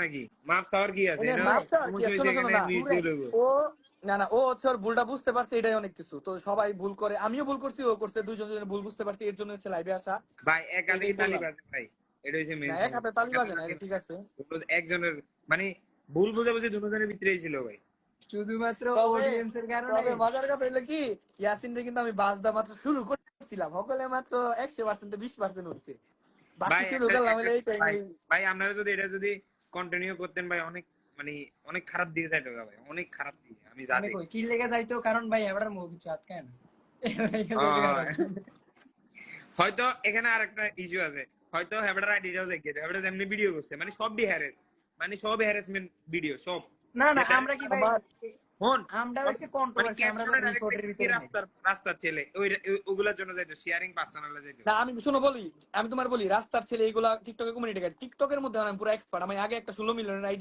নাকি মাপ চাওয়ার কি আছে? এনে এটা মাপটা কি সমস্যা হয়েছে শোনো শোনো এখানে না মিউচুয়াল হইব। ও না না ও হচ্ছে ওর ভুলটা বুঝতে পারছে, এটাই অনেক কিছু। তো সবাই ভুল করে, আমিও ভুল করছি, ও করছে, দুইজন দুজনে ভুল বুঝতে পারছি, এর জন্য হচ্ছে লাইভে আসা। ভাই এক তো হাতে এটাই কি তালি বললাম। বাজে ভাই? এটা হচ্ছে না মেন এক হাতে সমস্যা। তালি এক হাতে বাজে না, তালি এটা ঠিক আছে। একজনের মানে ভুল বোঝাবুঝি দুজনের ভিতরেই ছিল ভাই। শুধুমাত্র তবে অডিয়েন্সের কারণে। তবে মজার কথা হইলো কি, ইয়াসিনরে কিন্তু আমি বাজদা মাত্র শুরু করছিলাম, সকলে মাত্র 100% 20% হচ্ছে, বাকি ভাই শুরু একটা করলাম একটা হইলে এই ভাই টাইমে। ভাই আপনারা যদি এটা যদি কন্টিনিউ করতেন ভাই, অনেক মানে অনেক খারাপ দিকে যাইতো গা ভাই, অনেক খারাপ দিকে আমি যা মানে দেখি। কই কি লেগে যাইতো, কারণ ভাই এবার মুখ কিছু আটকায় না। লেগে যাইতো হ্যাঁ, খারাপ। হয়তো এখানে আরেকটা ইস্যু আছে, হয়তো হ্যাবড়ার আইডিটাও দেখে হ্যাবড়া যেমনি ভিডিও করছে মানে সবই হ্যারেস, মানে সব হ্যারাসমেন্ট ভিডিও সব। না না যে আমরা ডাইরেক্ট কি ভাই, আমার হন আমরা মানে হচ্ছে মানে কন্ট্রোভার্সি, আমরা তো ক্যাপশনে ডাইরেক্ট রিপোর্টের দেখতেছি ভিতরে নাই। রাস্তার রাস্তার ছেলে, ওই ওগুলোর জন্য যাইতো, শেয়ারিং পার্সোনালে যাইতো। না আমি শোনো বলি, আমি তোমার বলি রাস্তার ছেলে এইগুলা টিকটকে কমিউনিটি, টিকটকের মধ্যে আমি পুরো এক্সপার্ট। আমি আগে একটা 16 মিলিয়নের